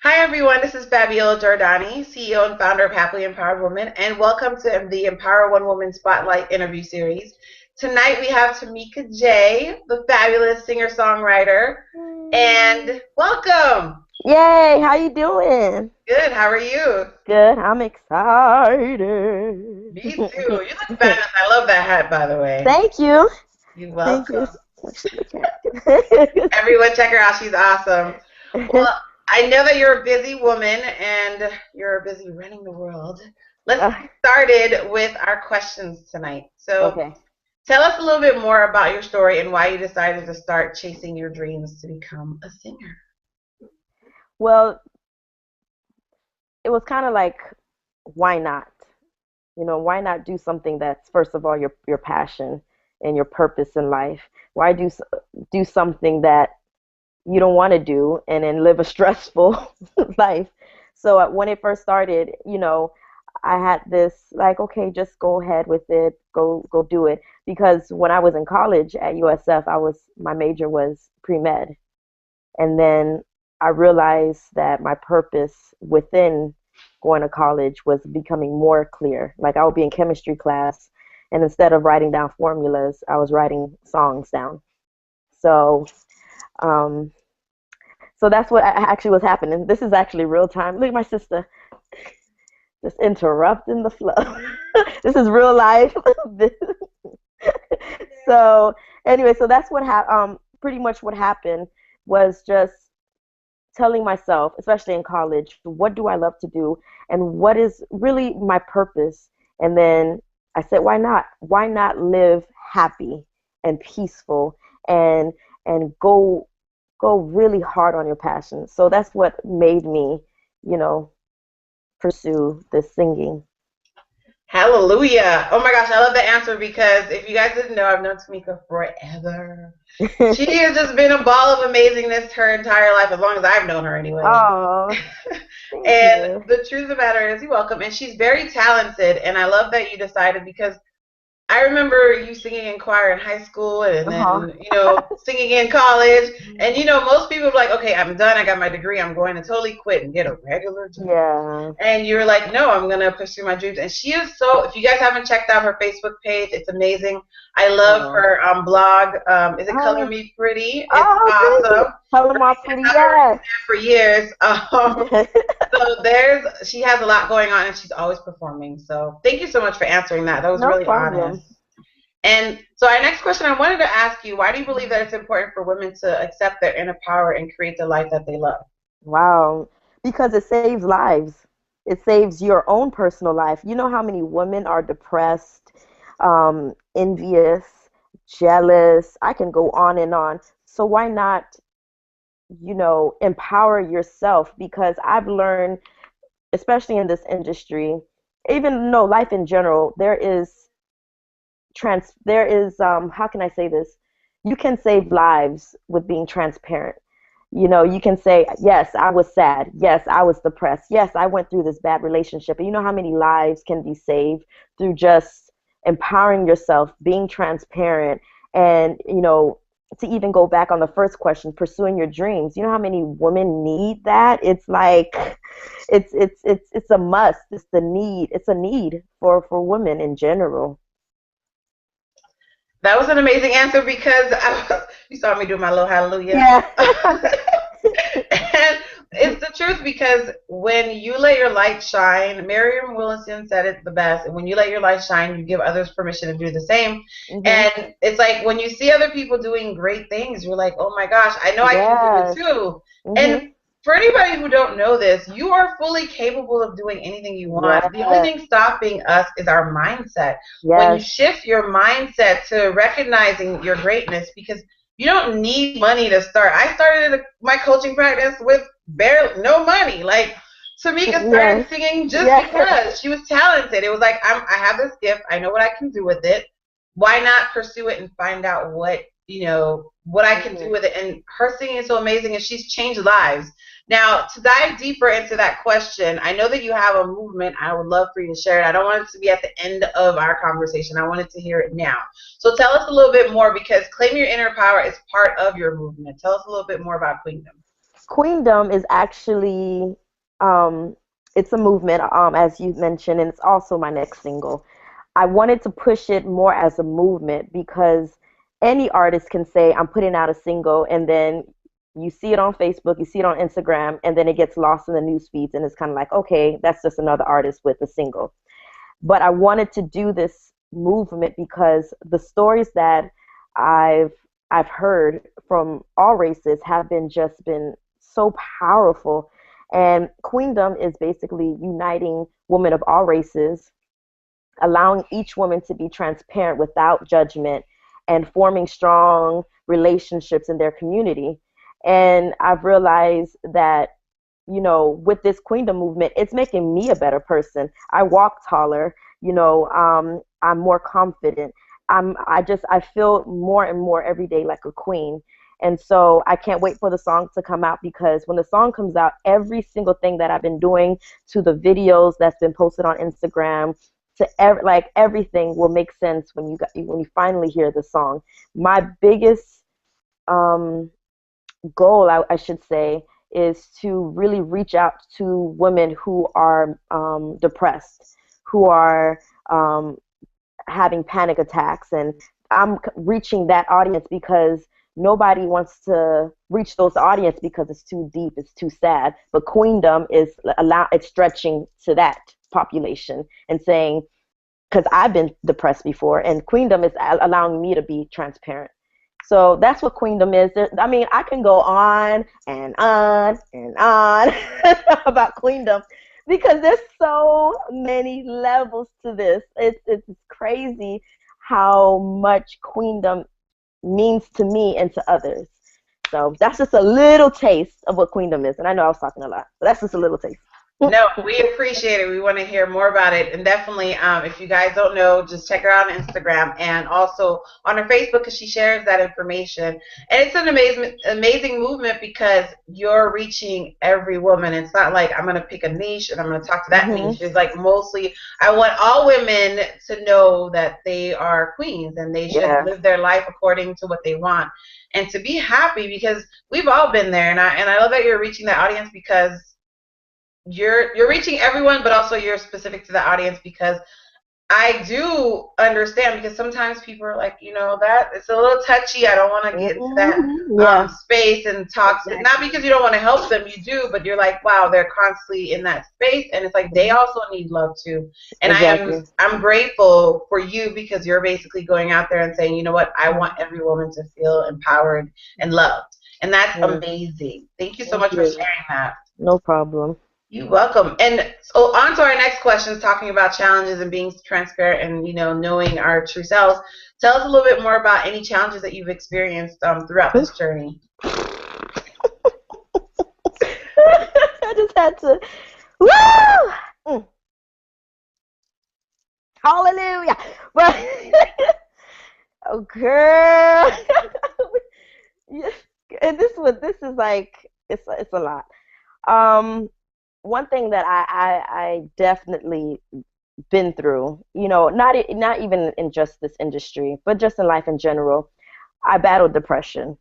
Hi, everyone. This is Fabiola Giordani, CEO and founder of Happily Empowered Women, and welcome to the Empower One Woman Spotlight interview series. Tonight we have Tamika J, the fabulous singer-songwriter, and welcome. Yay, how you doing? Good. How are you? Good, I'm excited. Me too. You look fabulous. I love that hat, by the way. Thank you. You're Thank you. welcome. Everyone, check her out. She's awesome. Well, I know that you're a busy woman and you're busy running the world. Let's Uh, get started with our questions tonight. So, okay. tell us a little bit more about your story and why you decided to start chasing your dreams to become a singer. Well, it was kind of like, why not? Why not do something that's first of all your passion and your purpose in life? Why do something that you don't want to do and then live a stressful life? So when it first started, I had this like, okay, just go ahead with it, go do it. Because when I was in college at USF, my major was pre-med, and then I realized that my purpose within going to college was becoming more clear. Like I would be in chemistry class, and instead of writing down formulas, I was writing songs down. So, um, so that's what actually was happening. This is actually real time. Look at my sister just interrupting the flow. This is real life. So anyway, so that's pretty much what happened was just telling myself, especially in college, what do I love to do and what is really my purpose? And then I said, why not? Why not live happy and peaceful and and go really hard on your passion. So that's what made me, you know, pursue this singing. Hallelujah. Oh my gosh, I love the answer because if you guys didn't know, I've known Tamika forever. She has just been a ball of amazingness her entire life, as long as I've known her anyway. Oh, thank And you. the truth of the matter is, you're welcome. And she's very talented. And I love that you decided because I remember you singing in choir in high school and Uh-huh. then, singing in college. And, most people are like, okay, I'm done. I got my degree. I'm going to totally quit and get a regular job. Yeah. And you were like, no, I'm going to pursue my dreams. And she is so, if you guys haven't checked out her Facebook page, it's amazing. I love Oh. her blog. Is it Color Oh, Me Pretty? It's oh, thank you. awesome. Tell them all pretty, I've been reading yes. that for years. So she has a lot going on and she's always performing. So thank you so much for answering that. That was No really honest. problem. And so our next question, I wanted to ask you, why do you believe that it's important for women to accept their inner power and create the life that they love? Wow. Because it saves lives. It saves your own personal life. You know how many women are depressed, envious, jealous. I can go on and on. So why not, empower yourself? Because I've learned, especially in this industry, even though life in general, there is how can I say this? You can save lives with being transparent. You can say, yes, I was sad. Yes, I was depressed. Yes, I went through this bad relationship. And you know how many lives can be saved through just empowering yourself, being transparent, and, to even go back on the first question, pursuing your dreams. You know how many women need that? It's like it's a must. It's the need. It's a need for women in general. That was an amazing answer because you saw me do my little hallelujah. Yeah. And it's the truth because when you let your light shine, Miriam Wilson said it the best. When you let your light shine, you give others permission to do the same. Mhm. And it's like when you see other people doing great things, you're like, oh my gosh, I know I can do it Yes. too. And Mhm. for anybody who don't know this, you are fully capable of doing anything you want. The only Yes. thing stopping us is our mindset. When you Yes. shift your mindset to recognizing your greatness, because you don't need money to start. I started my coaching practice with barely no money. Like Tamika started Yes. singing just Yes. because she was talented. It was like I have this gift. I know what I can do with it. Why not pursue it and find out what I can do Mhm. with it? And her singing is so amazing, and she's changed lives. Now, to dive deeper into that question, I know that you have a movement. I would love for you to share it. I don't want it to be at the end of our conversation. I wanted to hear it now. So tell us a little bit more because Claim Your Inner Power is part of your movement. Tell us a little bit more about Queendom. Queendom is actually um, it's a movement, as you mentioned, and it's also my next single. I wanted to push it more as a movement because any artist can say, I'm putting out a single, and then you see it on Facebook, you see it on Instagram, and then it gets lost in the news feeds, and it's kind of like, okay, that's just another artist with a single. But I wanted to do this movement because the stories that I've I've heard from all races have been so powerful. And Queendom is basically uniting women of all races, allowing each woman to be transparent without judgment, and forming strong relationships in their community. And I've realized that, with this queendom movement, it's making me a better person. I walk taller, I'm more confident. I feel more and more every day like a queen. And so I can't wait for the song to come out, because when the song comes out, every single thing that I've been doing, to the videos that's been posted on Instagram, to like everything will make sense when you finally hear the song. My biggest um goal, I should say, is to really reach out to women who are depressed, who are um, having panic attacks. And I'm reaching that audience because nobody wants to reach those audience because it's too deep, it's too sad. But Queendom is it's stretching to that population and saying, because I've been depressed before, and Queendom is allowing me to be transparent. So that's what Queendom is. I mean, I can go on and on and on about Queendom because there's so many levels to this. It's crazy how much Queendom means to me and to others. So that's just a little taste of what Queendom is. And I know I was talking a lot, but that's just a little taste. No, we appreciate it. We want to hear more about it. And definitely, if you guys don't know, just check her out on Instagram and also on her Facebook, because she shares that information. And it's an amazing movement because you're reaching every woman. It's not like I'm going to pick a niche and I'm going to talk to that Hmm. niche. It's like mostly I want all women to know that they are queens and they should Yes. live their life according to what they want and to be happy, because we've all been there. And I love that you're reaching that audience, because you're reaching everyone, but also you're specific to the audience, because I do understand, because sometimes people are like, that it's a little touchy. I don't want to get into that Yeah, space and talk. Not exactly. because you don't want to help them, you do, but you're like, wow, they're constantly in that space, and it's like they Mhm. also need love too. And Exactly. I'm grateful for you, because you're basically going out there and saying, you know what, I want Mhm. every woman to feel empowered and loved, and that's Yeah. amazing. Thank you so Thank much for you. sharing that. No problem. You're welcome. And so on to our next question, talking about challenges and being transparent and knowing our true selves. Tell us a little bit more about any challenges that you've experienced throughout Oof. this journey. I just had to. Woo! Mm, hallelujah. But oh, girl. Yeah. And this is like it's a lot. Um, One thing that I definitely been through, not even in just this industry, but just in life in general, I battled depression.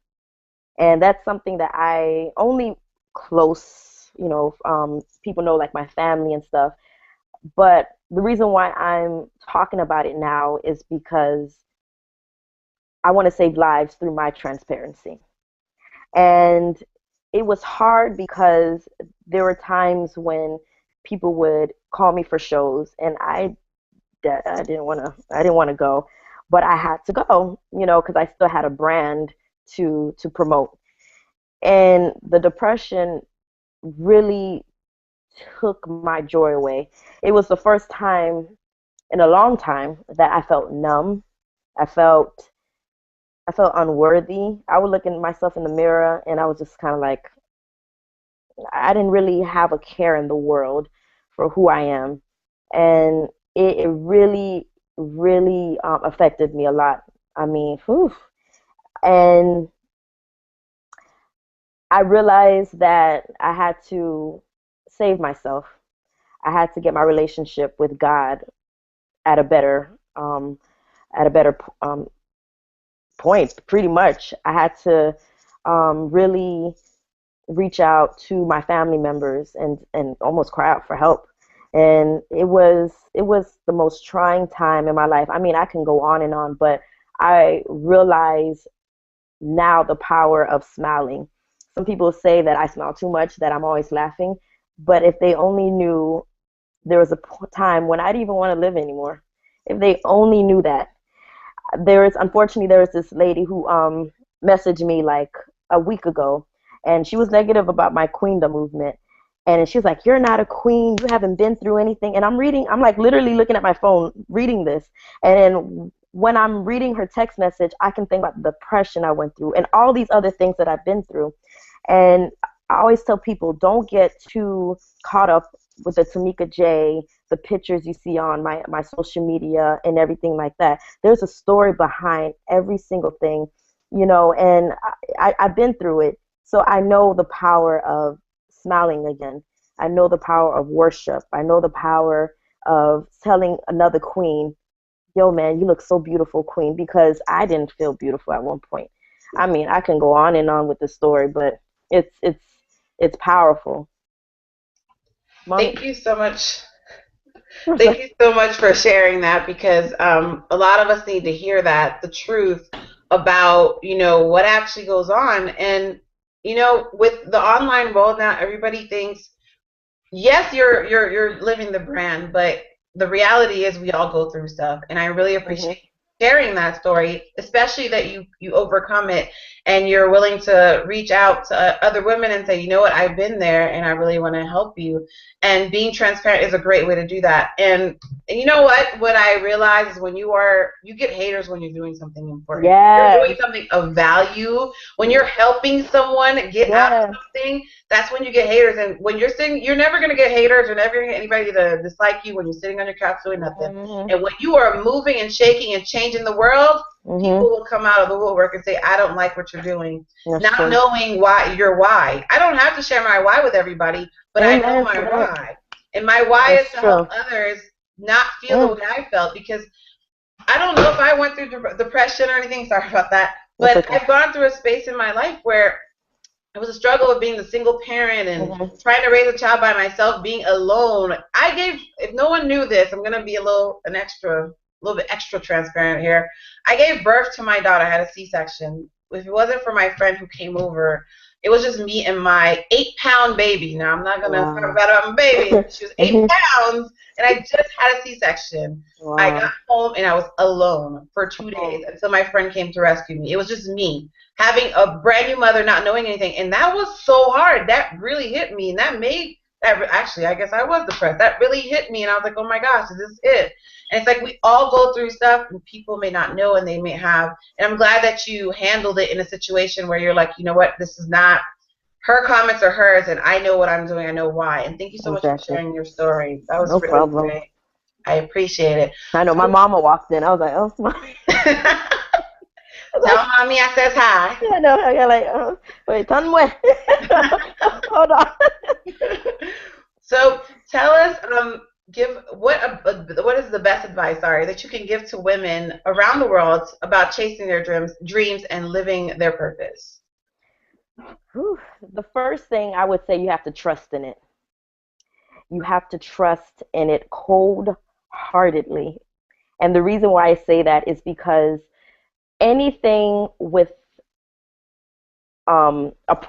And that's something that I only close, people know, like my family and stuff. But the reason why I'm talking about it now is because I want to save lives through my transparency. And it was hard because there were times when people would call me for shows, and I didn't want to go, but I had to go, because I still had a brand to promote. And the depression really took my joy away. It was the first time in a long time that I felt numb. I felt I felt unworthy. I would look at myself in the mirror and I was just kind of like, I didn't really have a care in the world for who I am. And it really, really affected me a lot. I mean, whew. And I realized that I had to save myself. I had to get my relationship with God at a better point. Pretty much, I had to really. reach out to my family members and almost cry out for help. And it was the most trying time in my life. I mean, I can go on and on, but I realize now the power of smiling. Some people say that I smile too much, that I'm always laughing, but if they only knew there was a time when I didn't even want to live anymore. If they only knew that. Unfortunately there was this lady who messaged me like a week ago, and she was negative about my queendom movement. And she was like, "You're not a queen. You haven't been through anything." And I'm like literally looking at my phone reading this. And then when I'm reading her text message, I can think about the depression I went through and all these other things that I've been through. And I always tell people, don't get too caught up with the Tamika J, the pictures you see on my social media and everything like that. There's a story behind every single thing, and I've been through it. So I know the power of smiling again. I know the power of worship. I know the power of telling another queen, "Yo, man, you look so beautiful, queen," because I didn't feel beautiful at one point. I mean, I can go on and on with the story, but it's it's it's powerful. Mommy, Thank you so much. where's Thank that? you so much for sharing that because a lot of us need to hear that the truth about what actually goes on. And with the online world now, everybody thinks yes, you're living the brand, but the reality is we all go through stuff, and I really Mhm. appreciate sharing that story, especially that you overcome it and you're willing to reach out to other women and say, you know what, I've been there, and I really want to help you. And being transparent is a great way to do that. And you know what I realize is you get haters when you're doing something important. You're doing Yes, something of value. When you're helping someone get out of yes. something, that's when you get haters. And when you're sitting, you're never going to get haters. You're never going to get anybody to dislike you when you're sitting on your couch doing nothing. Mhm. And when you are moving and shaking and changing the world, Mhm. people will come out of the woodwork and say, I don't like what you're doing. That's Not true. knowing why your why. I don't have to share my why with everybody, but I know Amen to my that. why. And my why is That's to help true. others not feel the Mm. way I felt because I don't know if I went through depression or anything. Sorry about that. That's But okay. I've gone through a space in my life where it was a struggle of being the single parent and Mhm. trying to raise a child by myself, being alone. If no one knew this, I'm gonna be a little bit extra transparent here. I gave birth to my daughter. I had a C-section. If it wasn't for my friend who came over, it was just me and my 8-pound baby. Now I'm not gonna talk Wow. about my baby. She was eight Mhm. pounds, and I just had a C-section. I got Wow. home and I was alone for 2 days Oh, until my friend came to rescue me. It was just me having a brand new mother, not knowing anything, and that was so hard. That really hit me, and that made that actually, I guess I was depressed. That really hit me, and I was like, oh my gosh, is this it? And it's like we all go through stuff, and people may not know, and they may have. And I'm glad that you handled it in a situation where you're like, you know what, this is not her comments or hers, and I know what I'm doing. I know why. And thank you so much for exactly. sharing your story. That was No really problem. great. I appreciate it. I know my So, mama walked in. I was like, "Oh, mommy." tell Like, mommy I says hi. I know. I got like, wait, turn away. Hold on. So tell us, give what is the best advice, sorry, that you can give to women around the world about chasing their dreams and living their purpose. Whew. The first thing I would say, you have to trust in it. You have to trust in it cold heartedly. And the reason why I say that is because anything with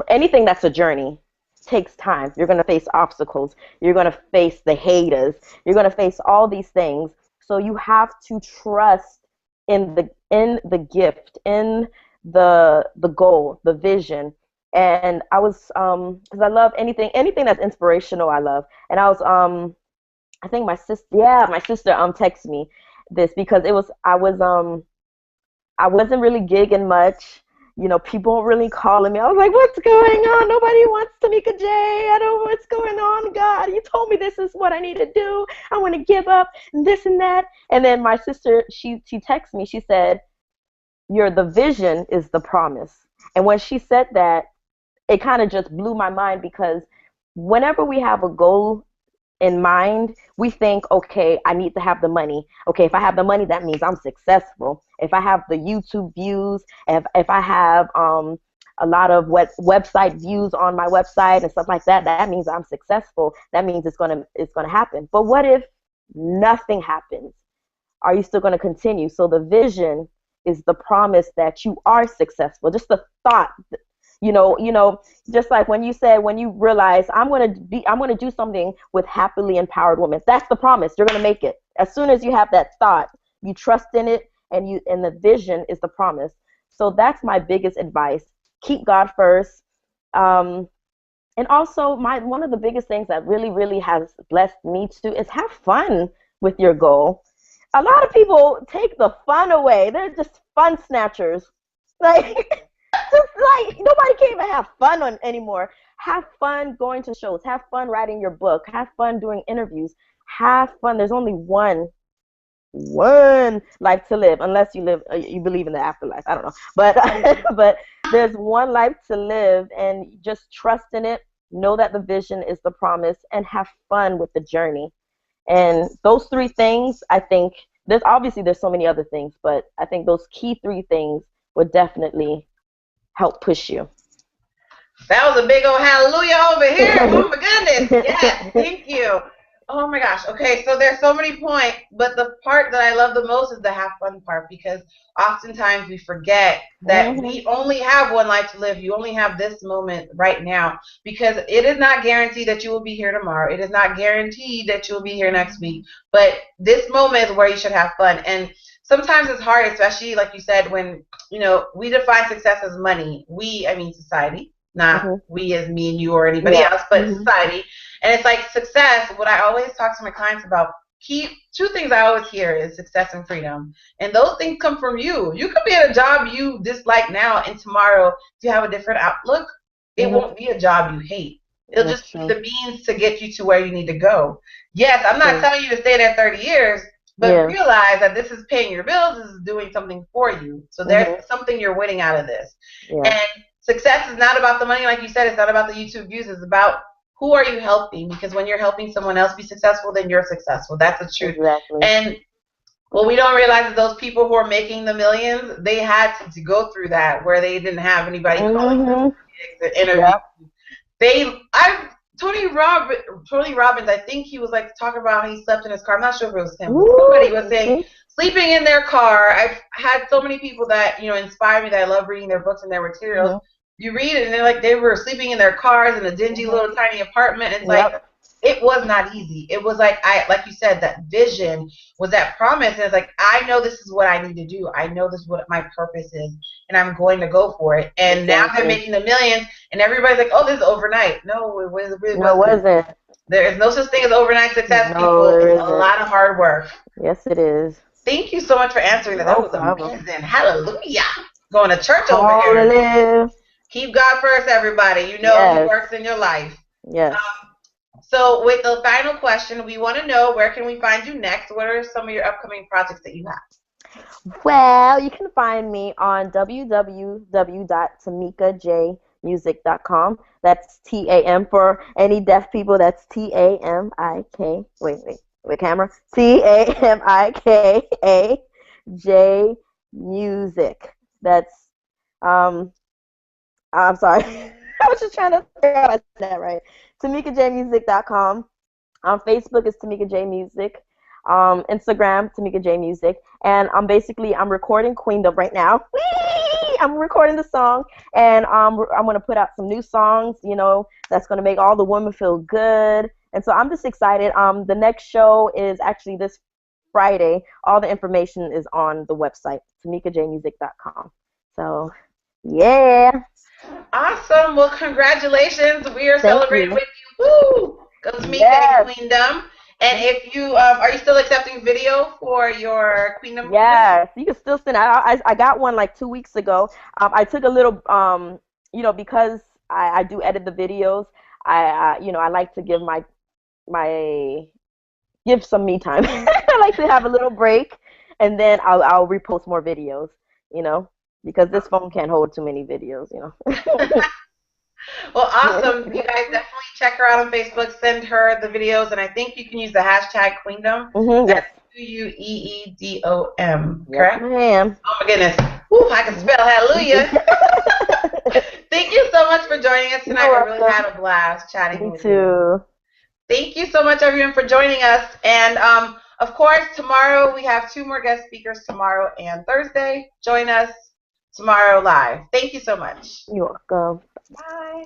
anything that's a journey takes time. You're going to face obstacles. You're going to face the haters. You're going to face all these things. So you have to trust in the gift, in the goal, the vision. And I was because I love anything that's inspirational. I love, and I think my sister texted me this because I wasn't really gigging much. People weren't really calling me. I was like, what's going on? Nobody wants Tamika J. I don't know what's going on. God, you told me this is what I need to do. I want to give up and this and that. And then my sister, she texted me. She said, the vision is the promise. And when she said that, it kind of just blew my mind because whenever we have a goal in mind, we think, okay, I need to have the money. Okay, if I have the money, that means I'm successful. If I have the YouTube views, if I have a lot of website views on my website and stuff like that, that means I'm successful. That means it's gonna happen. But what if nothing happens? Are you still going to continue? So the vision is the promise that you are successful. Just the thought, just like when you said, when you realize I'm going to do something with happily empowered women. That's the promise. You're going to make it. As soon as you have that thought, you trust in it, and the vision is the promise. So that's my biggest advice. Keep God first. And also, one of the biggest things that really, really has blessed me to is have fun with your goal. A lot of people take the fun away. They're just fun snatchers. Like, just like nobody can even have fun anymore. Have fun going to shows. Have fun writing your book. Have fun doing interviews. Have fun. There's only one life to live, unless you believe in the afterlife. I don't know, but but there's one life to live, and just trust in it. Know that the vision is the promise, and have fun with the journey. And those three things, I think, there's so many other things, but I think those key three things would definitely help push you. That was a big old hallelujah over here. Oh my goodness. Yes, thank you. Oh my gosh. Okay, so there's so many points, but the part that I love the most is the have fun part, because oftentimes we forget that we only have one life to live. You only have this moment right now, because it is not guaranteed that you will be here tomorrow. It is not guaranteed that you will be here next week, but this moment is where you should have fun. And sometimes it's hard, especially like you said, when, we define success as money. I mean society. Not we as me and you or anybody else, but society. And it's like success, what I always talk to my clients about, two things I always hear is success and freedom. And those things come from you. You could be at a job you dislike now, and tomorrow, if you have a different outlook, it won't be a job you hate. It'll just be the means to get you to where you need to go. Yes, I'm not telling you to stay there 30 years, but realize that this is paying your bills, this is doing something for you. So there's something you're winning out of this. And success is not about the money, like you said. It's not about the YouTube views. It's about who are you helping, because when you're helping someone else be successful, then you're successful. That's the truth. Exactly. And what we don't realize is those people who are making the millions, they had to go through that, where they didn't have anybody calling them to interview. Tony Robbins, I think he was like talking about how he slept in his car. I'm not sure if it was him, but somebody was saying sleeping in their car. I've had so many people that inspire me, that I love reading their books and their materials. You read it, and they're like, they were sleeping in their cars in a dingy little tiny apartment. It's like, it was not easy. It was like, like you said, that vision was that promise. And it's like, I know this is what I need to do. I know this is what my purpose is, and I'm going to go for it. And now they're making the millions, and everybody's like, oh, this is overnight. No, it really wasn't. There is no such thing as overnight success, people. It's a lot of hard work. Yes, it is. Thank you so much for answering that. That was amazing. Hallelujah. Going to church over here. Keep God first, everybody. He works in your life. Yes. So with the final question, we want to know, where can we find you next? What are some of your upcoming projects that you have? Well, you can find me on www.tamikajmusic.com. That's TAM for any deaf people. That's TAMIK. Wait, camera. TAMIKA Music. That's I'm sorry. I was just trying to figure out that right. TamikaJMusic.com. Facebook is Tamika J Music. Instagram, Tamika J Music. And I'm recording Queendom right now. Whee! I'm recording the song, and I'm going to put out some new songs, that's going to make all the women feel good. And so I'm just excited. The next show is actually this Friday. All the information is on the website, TamikaJMusic.com. So, yeah. Awesome. Well, congratulations. We are celebrating with you. Woo! Go Tamika and Queendom. And if you are you still accepting video for your Queendom? Yes, you can still send. I got one like 2 weeks ago. I took a little because I do edit the videos. I like to give give some me time. I like to have a little break, and then I'll repost more videos. Because this phone can't hold too many videos, Well, awesome. You guys definitely check her out on Facebook. Send her the videos, and I think you can use the hashtag Queendom. That's QUEEDOM, correct? Yes, ma'am. Oh my goodness. Woo, I can spell hallelujah. Thank you so much for joining us tonight. You're I really had welcome. a blast chatting Me with you. too. Thank you so much, everyone, for joining us. And of course, tomorrow we have two more guest speakers, tomorrow and Thursday. Join us tomorrow live. Thank you so much. You're welcome. Bye.